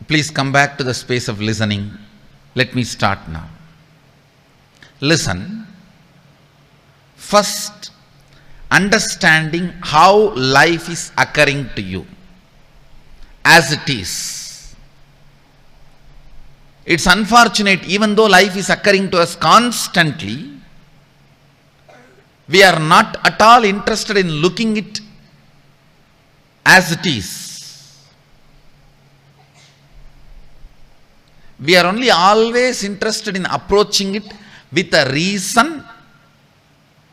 Please come back to the space of listening. Let me start now. Listen. First, understanding how life is occurring to you as it is. It's unfortunate, even though life is occurring to us constantly, we are not at all interested in looking it as it is. We are only always interested in approaching it with a reason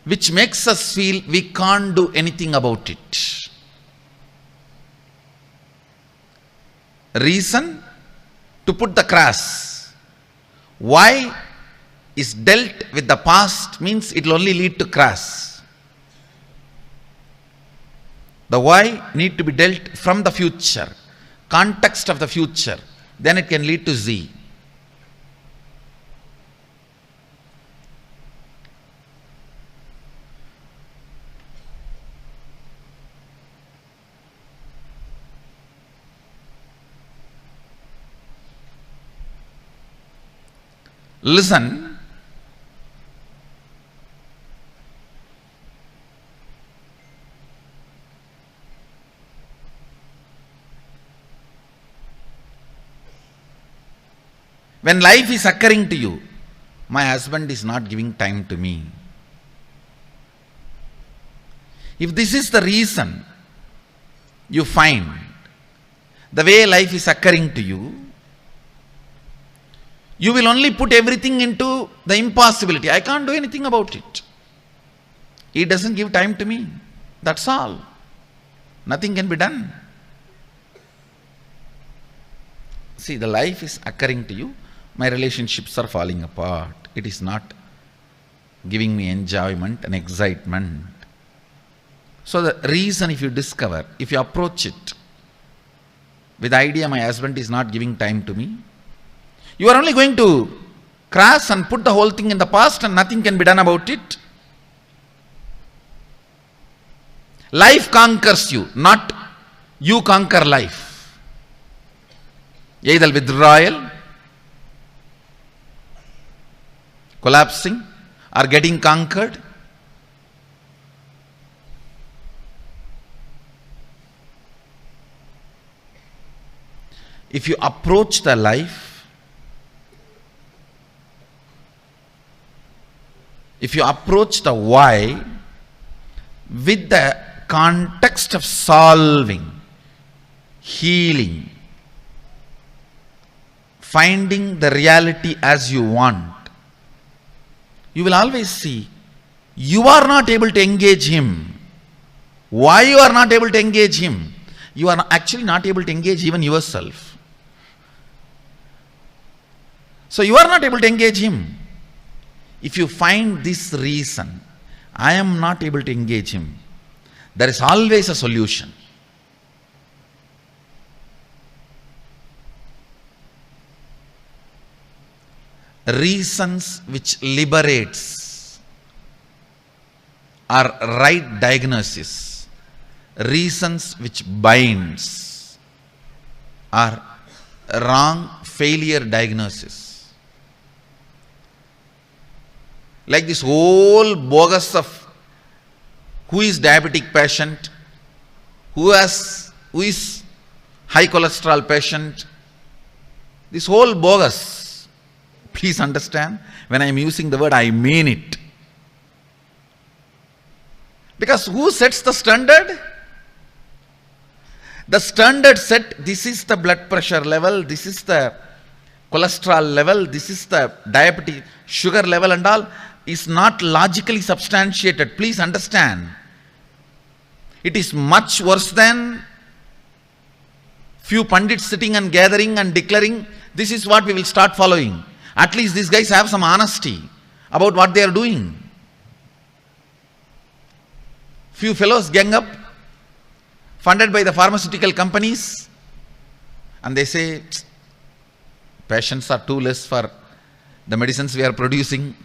which makes us feel we can't do anything about it. Reason to put the cross. Why is dealt with the past means it will only lead to cross. The why need to be dealt from the future, context of the future. Then it can lead to Z. Listen. When life is occurring to you, my husband is not giving time to me. If this is the reason you find, the way life is occurring to you, you will only put everything into the impossibility. I can't do anything about it. He doesn't give time to me. That's all. Nothing can be done. See, the life is occurring to you. My relationships are falling apart. It is not giving me enjoyment and excitement. So the reason, if you discover, if you approach it with the idea my husband is not giving time to me, you are only going to crash and put the whole thing in the past and nothing can be done about it. Life conquers you, not you conquer life. Either withdrawal, collapsing, or getting conquered. If you approach the life, if you approach the why with the context of solving, healing, finding the reality as you want, you will always see you are not able to engage him. Why you are not able to engage him? You are actually not able to engage even yourself. So you are not able to engage him. If you find this reason, I am not able to engage him, there is always a solution. Reasons which liberates are right diagnosis. Reasons which binds are wrong failure diagnosis. Like this whole bogus of who is diabetic patient, who is high cholesterol patient, this whole bogus. Please understand, when I am using the word, I mean it. Because who sets the standard? The standard set, this is the blood pressure level, this is the cholesterol level, this is the diabetes, sugar level and all, is not logically substantiated. Please understand. It is much worse than few pandits sitting and gathering and declaring, this is what we will start following. At least these guys have some honesty about what they are doing. Few fellows gang up, funded by the pharmaceutical companies, and they say, patients are too less for the medicines we are producing.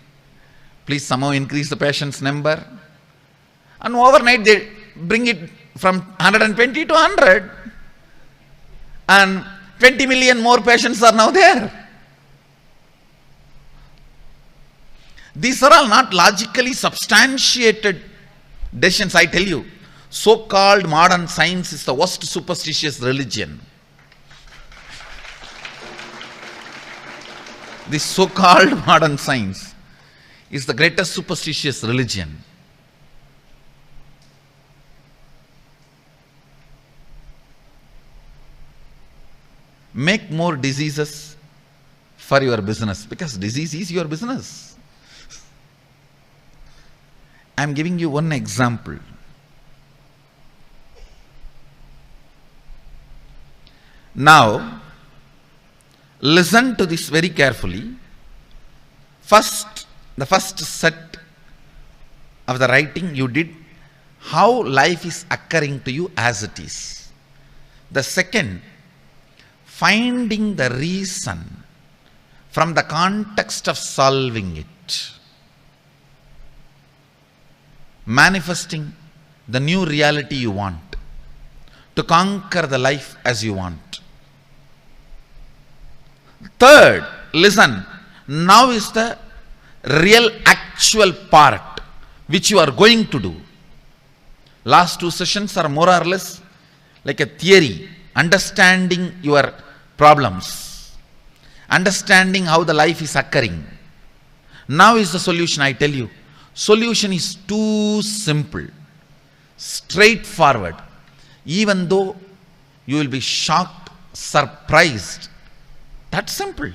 Please somehow increase the patients' number. And overnight they bring it from 120 to 100. And 20 million more patients are now there. These are all not logically substantiated decisions, I tell you. So-called modern science is the worst superstitious religion. This so-called modern science is the greatest superstitious religion. Make more diseases for your business, because disease is your business. I am giving you one example. Now, listen to this very carefully. The first set of the writing you did, how life is occurring to you as it is. The second, finding the reason from the context of solving it. Manifesting the new reality you want, to conquer the life as you want. Third, listen, now is the real actual part which you are going to do. Last two sessions are more or less like a theory, understanding your problems, understanding how the life is occurring. Now is the solution, I tell you. Solution is too simple, straightforward. Even though you will be shocked, surprised, that's simple.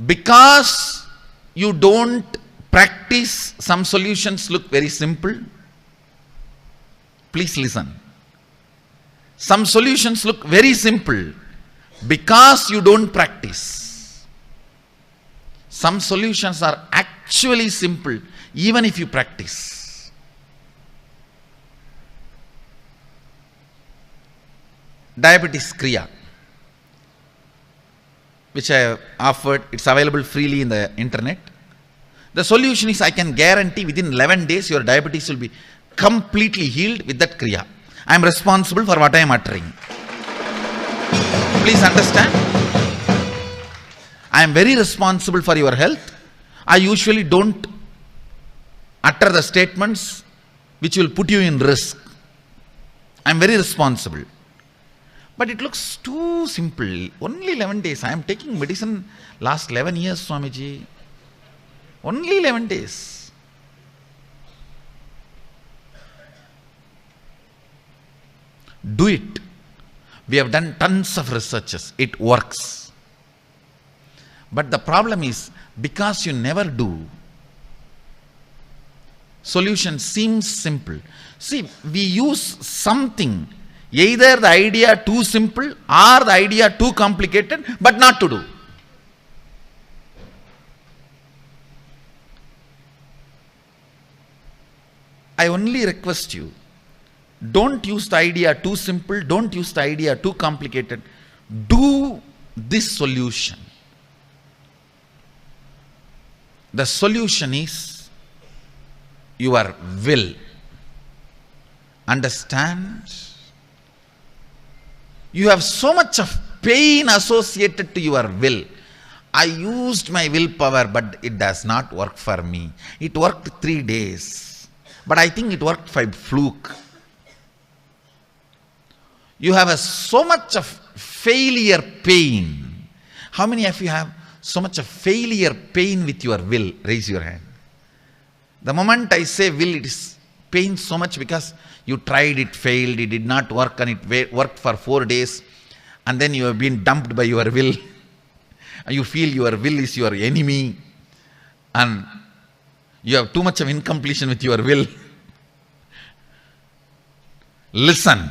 Because you don't practice, some solutions look very simple. Please listen. Some solutions look very simple because you don't practice. Some solutions are actually simple even if you practice. Diabetes Kriya, which I have offered, it's available freely in the internet. The solution is, I can guarantee within 11 days your diabetes will be completely healed with that Kriya. I am responsible for what I am uttering. Please understand. I am very responsible for your health. I usually don't utter the statements which will put you in risk. I am very responsible. But it looks too simple. Only 11 days. I am taking medicine last 11 years, Swamiji. Only 11 days. Do it. We have done tons of researches. It works. But the problem is, because you never do, solution seems simple. See, we use something, either the idea too simple or the idea too complicated, but not to do. I only request you, don't use the idea too simple, don't use the idea too complicated. Do this solution. The solution is your will. Understand? You have so much of pain associated to your will. I used my willpower, but it does not work for me. It worked 3 days, but I think it worked by fluke. You have so much of failure pain. How many of you have so much of failure pain with your will? Raise your hand. The moment I say will, it is pain so much because you tried, it failed, it did not work, and it worked for 4 days, and then you have been dumped by your will. You feel your will is your enemy, and you have too much of incompletion with your will. Listen.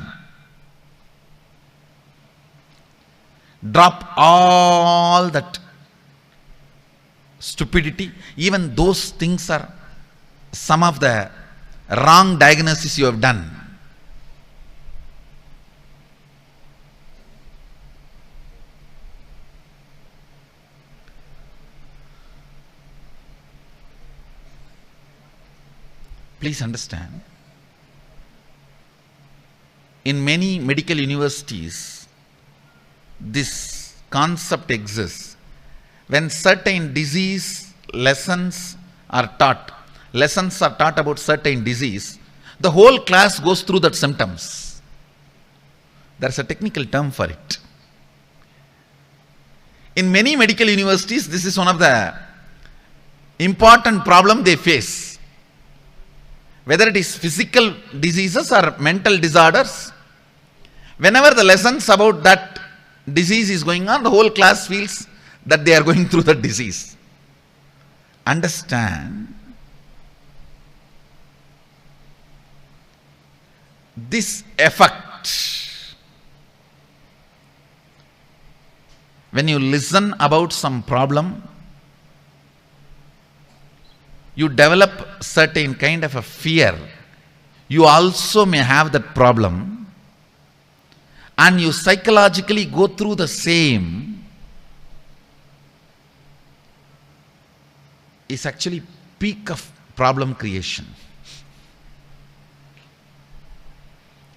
Drop all that stupidity. Even those things are some of the wrong diagnosis you have done. Please understand, in many medical universities, this concept exists. When certain disease lessons are taught about certain disease, the whole class goes through that symptoms. There's a technical term for it. In many medical universities, this is one of the important problems they face. Whether it is physical diseases or mental disorders, whenever the lessons about that disease is going on, the whole class feels that they are going through the disease. Understand, this effect, when you listen about some problem, you develop certain kind of a fear. You also may have that problem, and you psychologically go through the same, is actually peak of problem creation.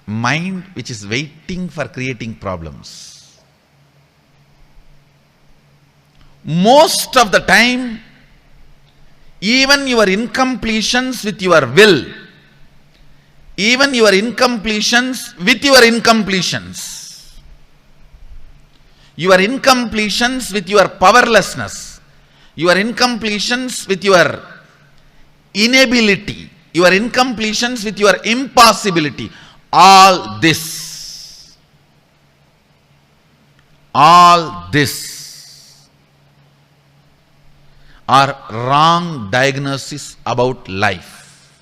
Mind which is waiting for creating problems. Most of the time, even your incompletions with your will, even your incompletions with your incompletions, your incompletions with your powerlessness, your incompletions with your inability, your incompletions with your impossibility, all this are wrong diagnosis about life.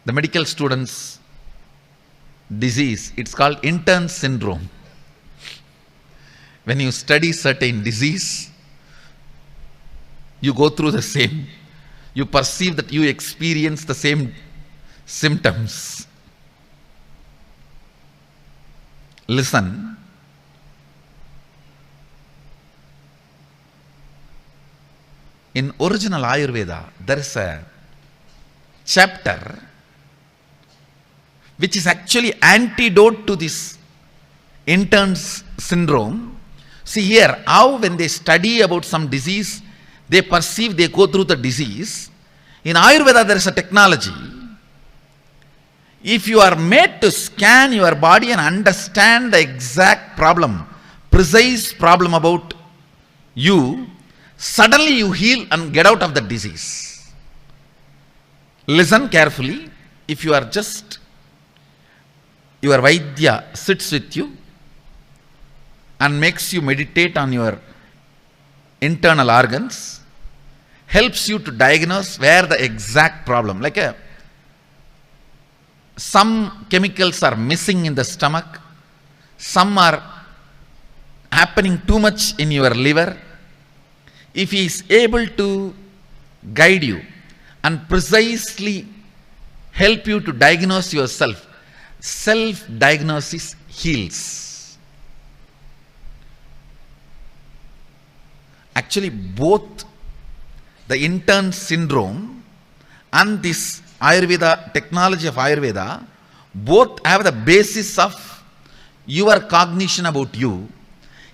The medical students' disease, it's called intern syndrome. When you study certain disease, you go through the same. You perceive that you experience the same symptoms. Listen. In original Ayurveda, there is a chapter which is actually antidote to this intern syndrome. See here, how when they study about some disease, they perceive they go through the disease. In Ayurveda, there is a technology. If you are made to scan your body and understand the exact problem, precise problem about you, suddenly you heal and get out of the disease. Listen carefully. If you are just, your Vaidya sits with you and makes you meditate on your internal organs, helps you to diagnose where the exact problem, like some chemicals are missing in the stomach, some are happening too much in your liver. If he is able to guide you and precisely help you to diagnose yourself, self-diagnosis heals. Actually, both the intern syndrome and this Ayurveda, technology of Ayurveda, both have the basis of your cognition about you.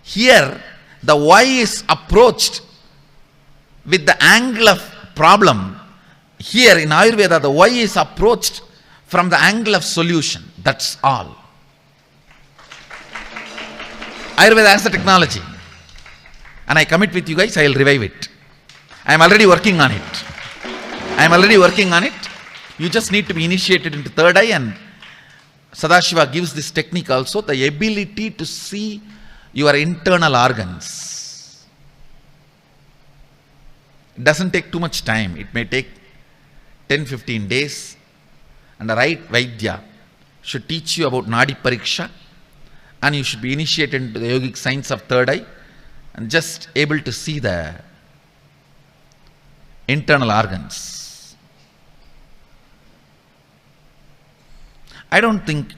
Here, the why is approached with the angle of problem. Here in Ayurveda, the why is approached from the angle of solution. That's all. Ayurveda has the technology. And I commit with you guys, I will revive it. I am already working on it. You just need to be initiated into third eye, and Sadashiva gives this technique also, the ability to see your internal organs. It doesn't take too much time. It may take 10-15 days, and the right Vaidya should teach you about Nadi Pariksha, and you should be initiated into the yogic science of third eye and just able to see the internal organs. I don't think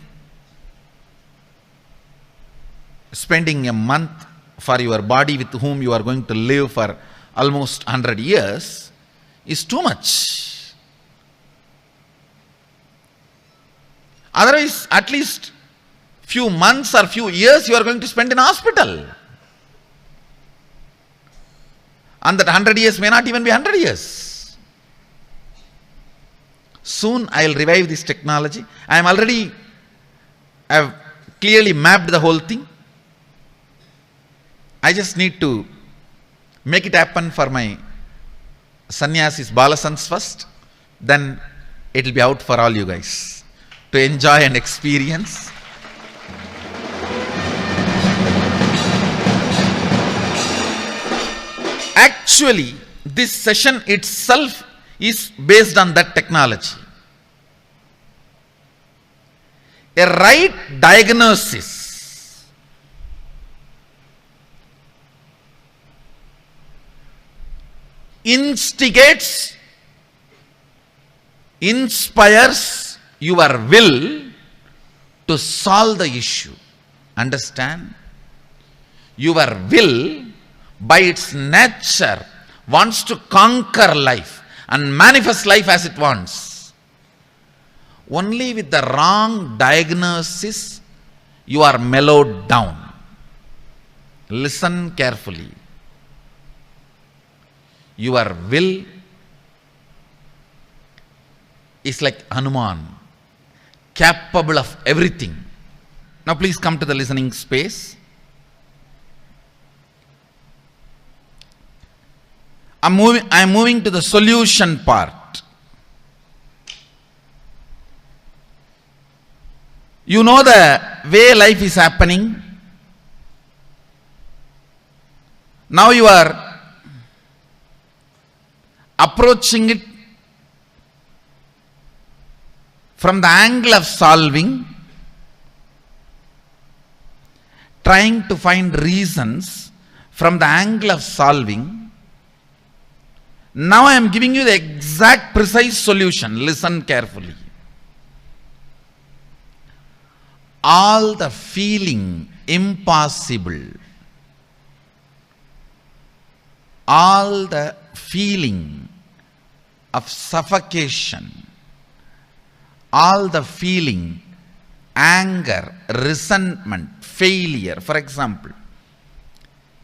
spending a month for your body with whom you are going to live for almost 100 years is too much. Otherwise, at least few months or few years you are going to spend in hospital. And that 100 years may not even be 100 years. Soon I will revive this technology. I have clearly mapped the whole thing. I just need to make it happen for my sannyasis balasans first. Then it will be out for all you guys to enjoy and experience. Actually, this session itself is based on that technology. A right diagnosis instigates, inspires your will to solve the issue. Understand? Your will, by its nature, wants to conquer life and manifest life as it wants. Only with the wrong diagnosis, you are mellowed down. Listen carefully. Your will is like Hanuman, capable of everything. Now please come to the listening space. I am moving to the solution part. You know the way life is happening. Now you are approaching it from the angle of solving, trying to find reasons from the angle of solving. Now I am giving you the exact precise solution. Listen carefully. All the feeling impossible, all the feeling of suffocation, all the feeling anger, resentment, failure. For example,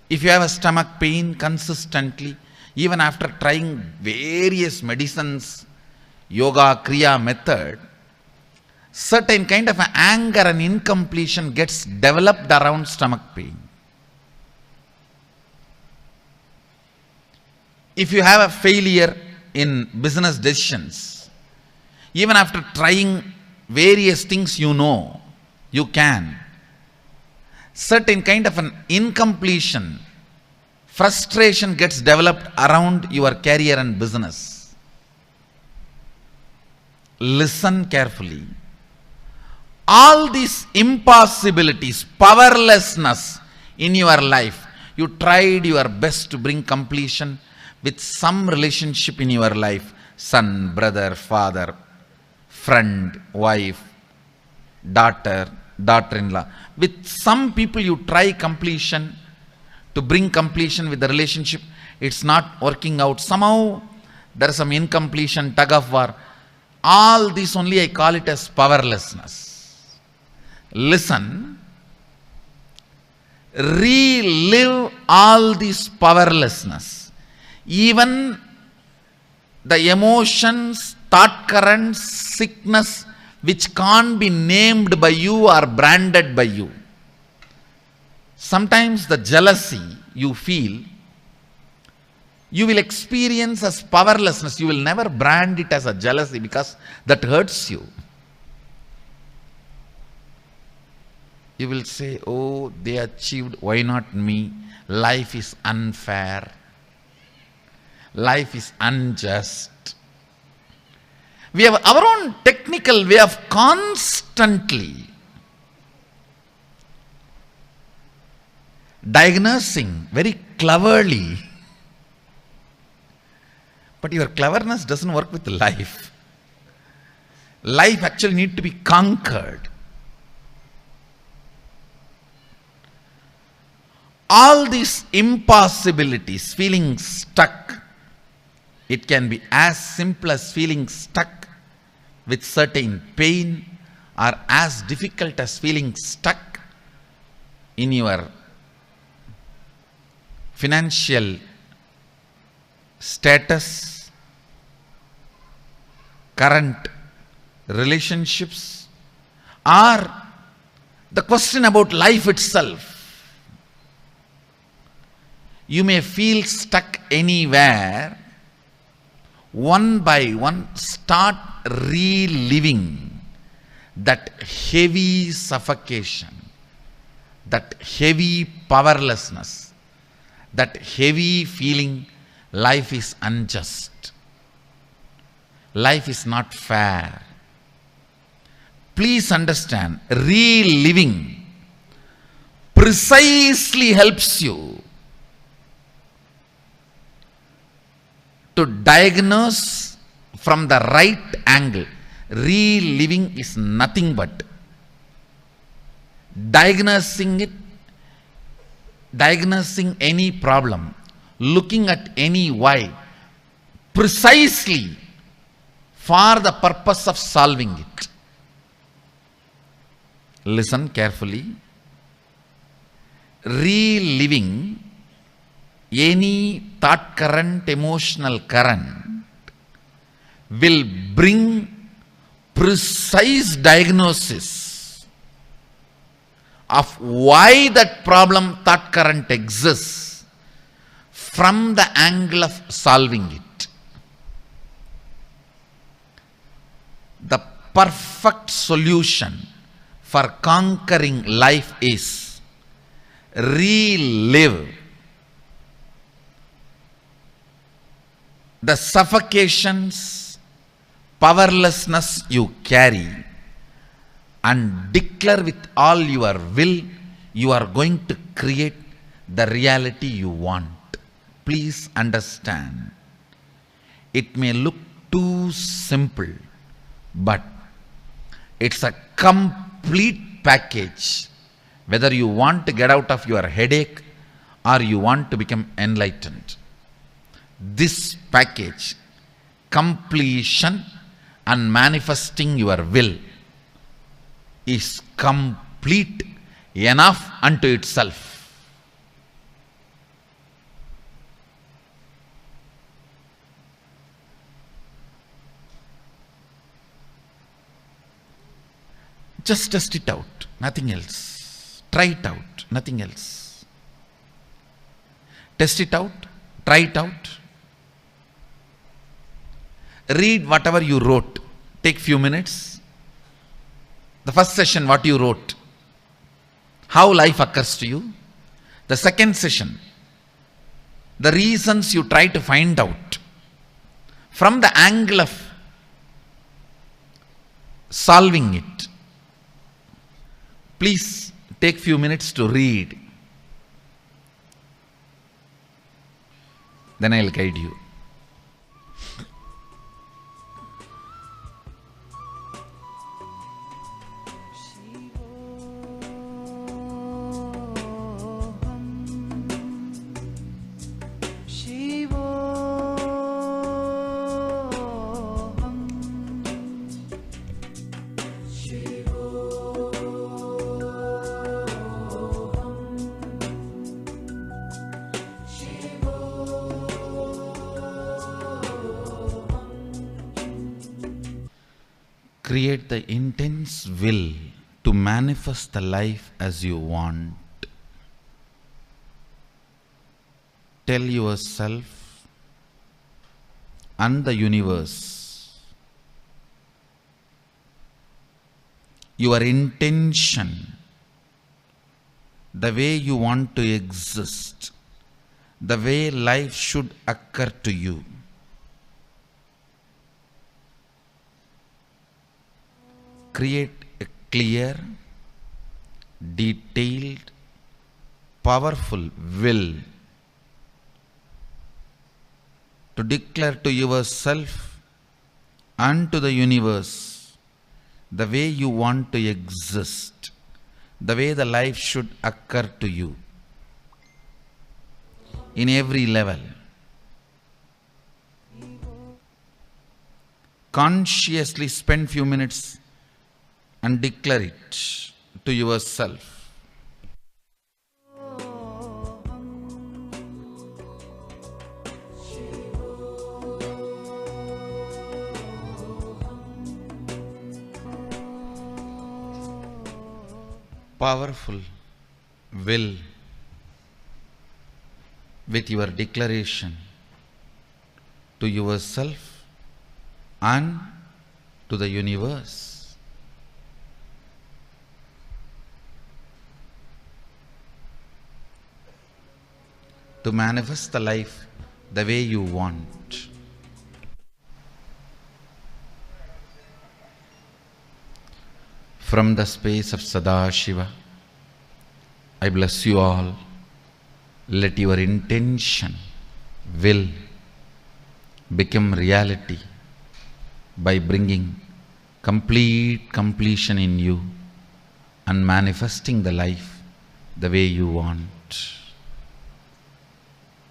if you have a stomach pain consistently, even after trying various medicines, yoga, kriya method, certain kind of anger and incompletion gets developed around stomach pain. If you have a failure in business decisions, even after trying various things you can, certain kind of an incompletion, frustration gets developed around your career and business. Listen carefully. All these impossibilities, powerlessness in your life, you tried your best to bring completion with some relationship in your life, son, brother, father, friend, wife, daughter, daughter-in-law. With some people you try completion, to bring completion with the relationship, it's not working out. Somehow there is some incompletion, tug of war. All this only I call it as powerlessness. Listen, relive all this powerlessness. Even the emotions, thought currents, sickness which can't be named by you or branded by you. Sometimes the jealousy you feel, you will experience as powerlessness. You will never brand it as a jealousy because that hurts you. You will say, oh, they achieved, why not me? Life is unfair. Life is unjust. We have our own technical way of constantly diagnosing very cleverly. But your cleverness doesn't work with life. Life actually needs to be conquered. All these impossibilities, feeling stuck, it can be as simple as feeling stuck with certain pain are as difficult as feeling stuck in your financial status, current relationships, or the question about life itself. You may feel stuck anywhere. One by one, start reliving that heavy suffocation, that heavy powerlessness, that heavy feeling life is unjust, life is not fair. Please understand, reliving precisely helps you to diagnose from the right angle. Reliving is nothing but diagnosing any problem, looking at any why, precisely for the purpose of solving it. Listen carefully. Reliving any thought current, emotional current will bring precise diagnosis of why that problem thought current exists from the angle of solving it. The perfect solution for conquering life is relive the suffocations, powerlessness you carry, and declare with all your will you are going to create the reality you want. Please understand, it may look too simple, but it's a complete package. Whether you want to get out of your headache or you want to become enlightened, this package, completion and manifesting your will, is complete enough unto itself. Just test it out, nothing else. Try it out, nothing else. Test it out, try it out. Read whatever you wrote. Take few minutes. The first session, what you wrote, how life occurs to you. The second session, the reasons you try to find out from the angle of solving it. Please take few minutes to read. Then I will guide you. Create the intense will to manifest the life as you want. Tell yourself and the universe your intention, the way you want to exist, the way life should occur to you. Create a clear, detailed, powerful will to declare to yourself and to the universe the way you want to exist, the way the life should occur to you in every level. Consciously spend few minutes and declare it to yourself. Powerful will with your declaration to yourself and to the universe. To manifest the life the way you want. From the space of Sadashiva, I bless you all. Let your intention, will, become reality by bringing complete completion in you and manifesting the life the way you want.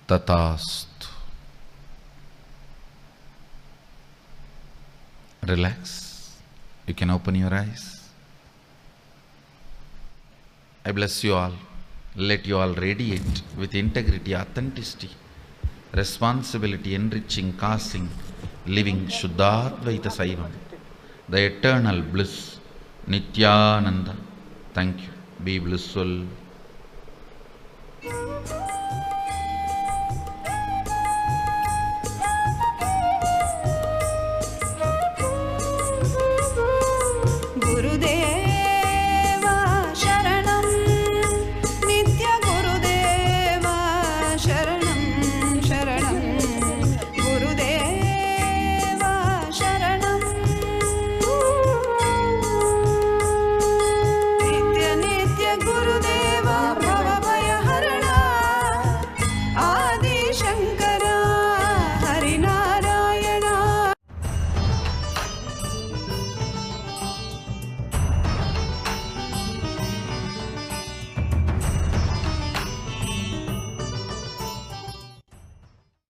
Tathastu. Relax. You can open your eyes. I bless you all. Let you all radiate with integrity, authenticity, responsibility, enriching, causing, living Shuddhadvaita Saivam, the eternal bliss, Nithyananda. Thank you. Be blissful.